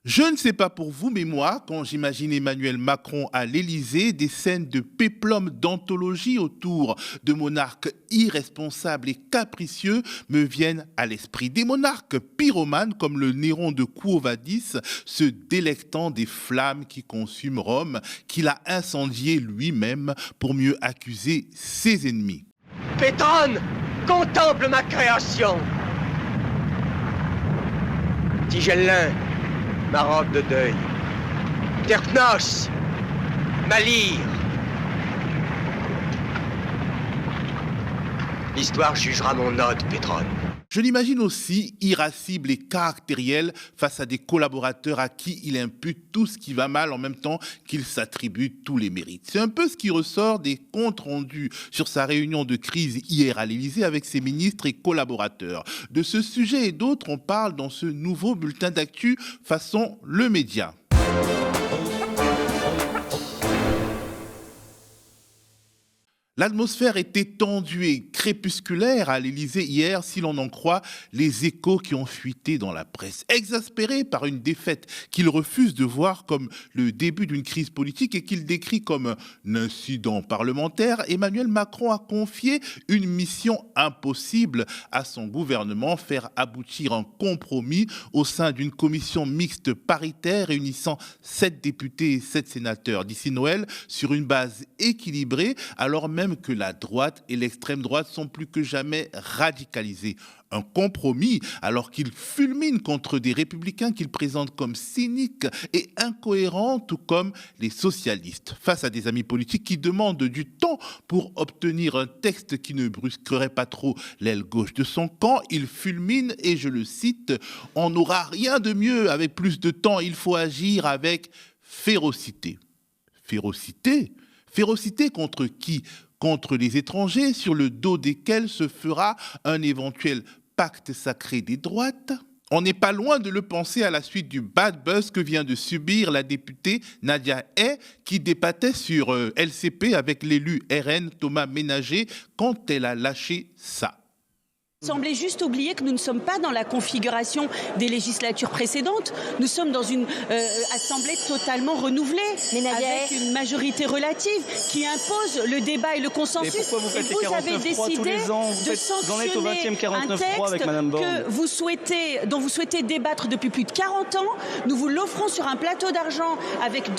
Je ne sais pas pour vous, mais moi, quand j'imagine Emmanuel Macron à l'Élysée, des scènes de péplum d'anthologie autour de monarques irresponsables et capricieux me viennent à l'esprit. Des monarques pyromanes comme le Néron de Quo Vadis, se délectant des flammes qui consument Rome, qu'il a incendié lui-même pour mieux accuser ses ennemis. Pétrone, contemple ma création. Tigellin, ma robe de deuil. Terpnos, ma lyre. L'histoire jugera mon ode, Pétrone. Je l'imagine aussi irascible et caractériel face à des collaborateurs à qui il impute tout ce qui va mal en même temps qu'il s'attribue tous les mérites. C'est un peu ce qui ressort des comptes rendus sur sa réunion de crise hier à l'Élysée avec ses ministres et collaborateurs. De ce sujet et d'autres, on parle dans ce nouveau bulletin d'actu façon Le Média. L'atmosphère était tendue et crépusculaire à l'Élysée hier, si l'on en croit les échos qui ont fuité dans la presse. Exaspéré par une défaite qu'il refuse de voir comme le début d'une crise politique et qu'il décrit comme un incident parlementaire, Emmanuel Macron a confié une mission impossible à son gouvernement, faire aboutir un compromis au sein d'une commission mixte paritaire réunissant 7 députés et 7 sénateurs d'ici Noël sur une base équilibrée, alors même que la droite et l'extrême droite sont plus que jamais radicalisés. Un compromis alors qu'il fulmine contre des républicains qu'il présente comme cyniques et incohérents, tout comme les socialistes. Face à des amis politiques qui demandent du temps pour obtenir un texte qui ne brusquerait pas trop l'aile gauche de son camp, il fulmine et je le cite, « On n'aura rien de mieux avec plus de temps, il faut agir avec férocité ». Férocité ? Férocité contre qui ? Contre les étrangers sur le dos desquels se fera un éventuel pacte sacré des droites. On n'est pas loin de le penser à la suite du bad buzz que vient de subir la députée Nadia Hay qui débattait sur LCP avec l'élu RN Thomas Ménager quand elle a lâché ça. Il semblait juste oublier que nous ne sommes pas dans la configuration des législatures précédentes. Nous sommes dans une assemblée totalement renouvelée, avec une majorité relative qui impose le débat et le consensus. Et pourquoi vous faites les 49.3 tous les ans? Vous en êtes au 20e 49.3 avec Madame Borne. Dont vous souhaitez débattre depuis plus de 40 ans. Nous vous l'offrons sur un plateau d'argent avec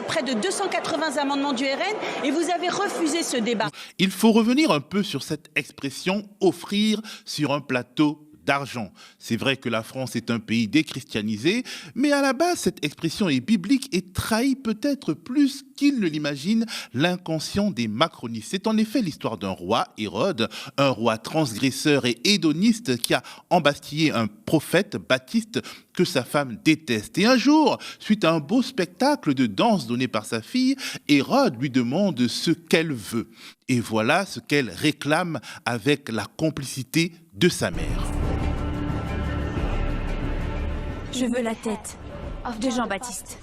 près de 280 amendements du RN et vous avez refusé ce débat. Il faut revenir un peu sur cette expression « offrir » sur un plateau d'argent. C'est vrai que la France est un pays déchristianisé, mais à la base, cette expression est biblique et trahit peut-être plus qu'il ne l'imagine l'inconscient des macronistes. C'est en effet l'histoire d'un roi, Hérode, un roi transgresseur et hédoniste qui a embastillé un prophète, Baptiste, que sa femme déteste. Et un jour, suite à un beau spectacle de danse donné par sa fille, Hérode lui demande ce qu'elle veut. Et voilà ce qu'elle réclame avec la complicité de sa mère. Je veux la tête de Jean-Baptiste.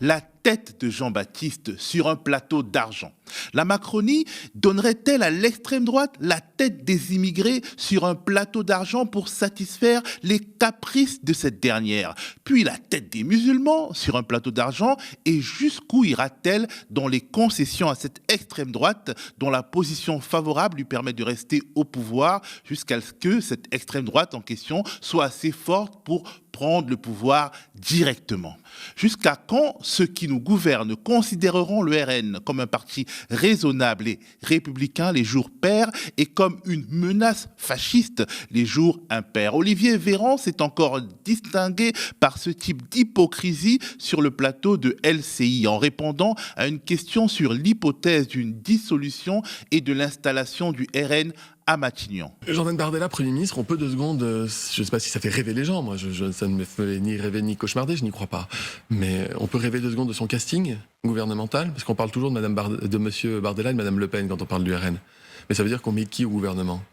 La tête de Jean-Baptiste sur un plateau d'argent. La Macronie donnerait-elle à l'extrême droite la tête des immigrés sur un plateau d'argent pour satisfaire les caprices de cette dernière? Puis la tête des musulmans sur un plateau d'argent et jusqu'où ira-t-elle dans les concessions à cette extrême droite dont la position favorable lui permet de rester au pouvoir jusqu'à ce que cette extrême droite en question soit assez forte pour prendre le pouvoir directement. Jusqu'à quand ceux qui nous gouvernent considéreront le RN comme un parti raisonnable et républicain les jours pairs et comme une menace fasciste les jours impairs? Olivier Véran s'est encore distingué par ce type d'hypocrisie sur le plateau de LCI en répondant à une question sur l'hypothèse d'une dissolution et de l'installation du RN à Matignon. Jordan Bardella, Premier ministre, on peut 2 secondes, je ne sais pas si ça fait rêver les gens, moi ça ne me fait ni rêver ni cauchemarder, je n'y crois pas. Mais on peut rêver 2 secondes de son casting gouvernemental, parce qu'on parle toujours de Monsieur Bardella et de Madame Le Pen quand on parle du RN. Mais ça veut dire qu'on met qui au gouvernement?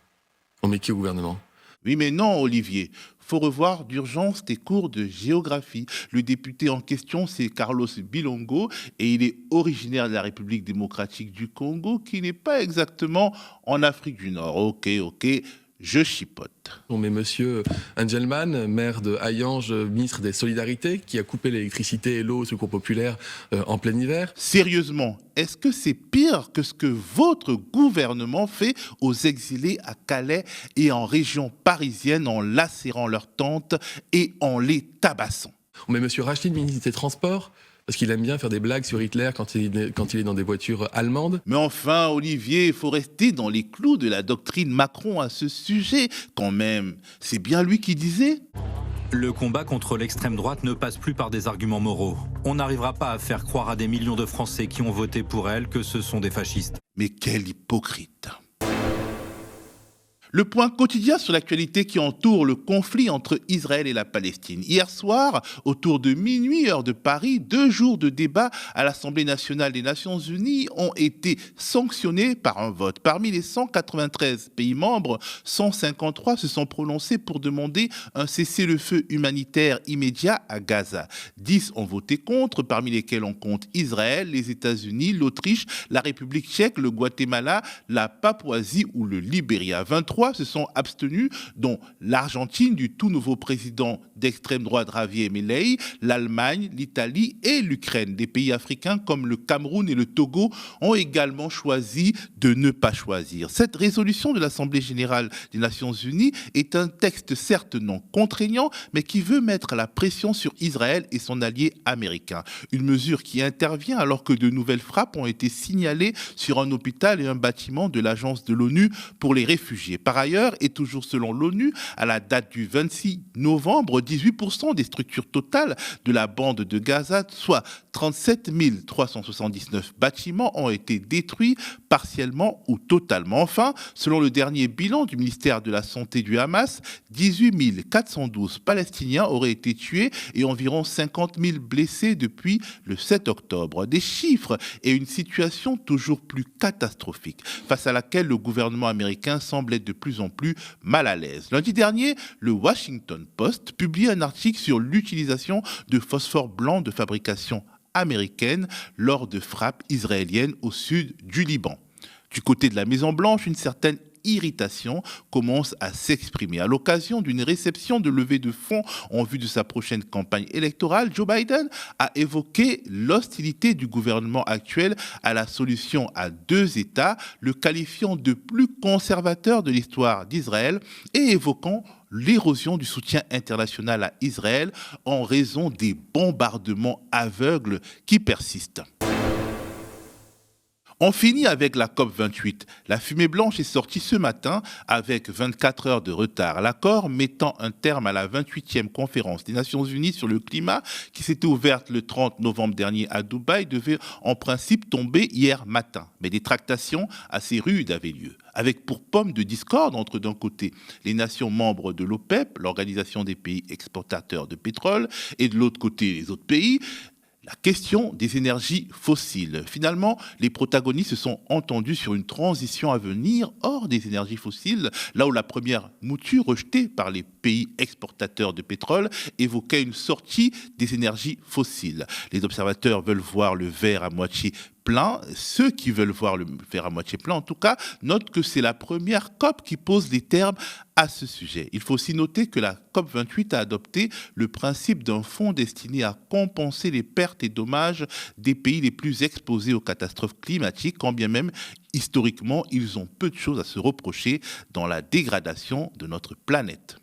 On met qui au gouvernement? Oui, mais non, Olivier. Faut revoir d'urgence tes cours de géographie. Le député en question, c'est Carlos Bilongo, et il est originaire de la République démocratique du Congo, qui n'est pas exactement en Afrique du Nord. Ok, Je chipote. On met monsieur Engelmann, maire de Hayange, ministre des Solidarités, qui a coupé l'électricité et l'eau au Secours populaire en plein hiver. Sérieusement, est-ce que c'est pire que ce que votre gouvernement fait aux exilés à Calais et en région parisienne en lacérant leurs tentes et en les tabassant? On met monsieur Rachid, ministre des Transports, parce qu'il aime bien faire des blagues sur Hitler quand il est dans des voitures allemandes. Mais enfin, Olivier, il faut rester dans les clous de la doctrine Macron à ce sujet, quand même. C'est bien lui qui disait... Le combat contre l'extrême droite ne passe plus par des arguments moraux. On n'arrivera pas à faire croire à des millions de Français qui ont voté pour elle que ce sont des fascistes. Mais quel hypocrite! Le point quotidien sur l'actualité qui entoure le conflit entre Israël et la Palestine. Hier soir, autour de minuit, heure de Paris, 2 jours de débat à l'Assemblée nationale des Nations unies ont été sanctionnés par un vote. Parmi les 193 pays membres, 153 se sont prononcés pour demander un cessez-le-feu humanitaire immédiat à Gaza. 10 ont voté contre, parmi lesquels on compte Israël, les États-Unis, l'Autriche, la République tchèque, le Guatemala, la Papouasie ou le Libéria. 23 se sont abstenus, dont l'Argentine du tout nouveau président d'extrême droite Javier Milei, l'Allemagne, l'Italie et l'Ukraine. Des pays africains comme le Cameroun et le Togo ont également choisi de ne pas choisir. Cette résolution de l'Assemblée générale des Nations unies est un texte certes non contraignant, mais qui veut mettre la pression sur Israël et son allié américain. Une mesure qui intervient alors que de nouvelles frappes ont été signalées sur un hôpital et un bâtiment de l'Agence de l'ONU pour les réfugiés. Par ailleurs, et toujours selon l'ONU, à la date du 26 novembre, 18% des structures totales de la bande de Gaza, soit 37 379 bâtiments, ont été détruits partiellement ou totalement. Enfin, selon le dernier bilan du ministère de la Santé du Hamas, 18 412 Palestiniens auraient été tués et environ 50 000 blessés depuis le 7 octobre. Des chiffres et une situation toujours plus catastrophique, face à laquelle le gouvernement américain semble être de plus en plus mal à l'aise. Lundi dernier, le Washington Post publie un article sur l'utilisation de phosphore blanc de fabrication américaine lors de frappes israéliennes au sud du Liban. Du côté de la Maison-Blanche, une certaine irritation commence à s'exprimer. À l'occasion d'une réception de levée de fonds en vue de sa prochaine campagne électorale, Joe Biden a évoqué l'hostilité du gouvernement actuel à la solution à 2 États, le qualifiant de plus conservateur de l'histoire d'Israël et évoquant l'érosion du soutien international à Israël en raison des bombardements aveugles qui persistent. On finit avec la COP28. La fumée blanche est sortie ce matin avec 24 heures de retard. L'accord mettant un terme à la 28e conférence des Nations Unies sur le climat, qui s'était ouverte le 30 novembre dernier à Dubaï, devait en principe tomber hier matin. Mais des tractations assez rudes avaient lieu, avec pour pomme de discorde entre d'un côté les nations membres de l'OPEP, l'Organisation des pays exportateurs de pétrole, et de l'autre côté les autres pays, la question des énergies fossiles. Finalement, les protagonistes se sont entendus sur une transition à venir hors des énergies fossiles, là où la première mouture rejetée par les pays exportateurs de pétrole évoquait une sortie des énergies fossiles. Les observateurs veulent voir le verre à moitié plein. Ceux qui veulent voir le verre à moitié plein, en tout cas, notent que c'est la première COP qui pose les termes à ce sujet. Il faut aussi noter que la COP28 a adopté le principe d'un fonds destiné à compenser les pertes et dommages des pays les plus exposés aux catastrophes climatiques, quand bien même, historiquement, ils ont peu de choses à se reprocher dans la dégradation de notre planète.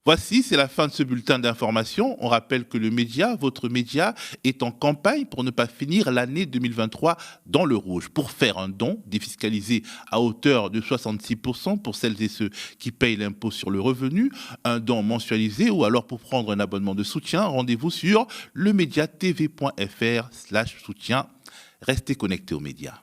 Voici, c'est la fin de ce bulletin d'information. On rappelle que le média, votre média, est en campagne pour ne pas finir l'année 2023 dans le rouge. Pour faire un don défiscalisé à hauteur de 66% pour celles et ceux qui payent l'impôt sur le revenu, un don mensualisé ou alors pour prendre un abonnement de soutien, rendez-vous sur lemediatv.fr/soutien. Restez connectés aux médias.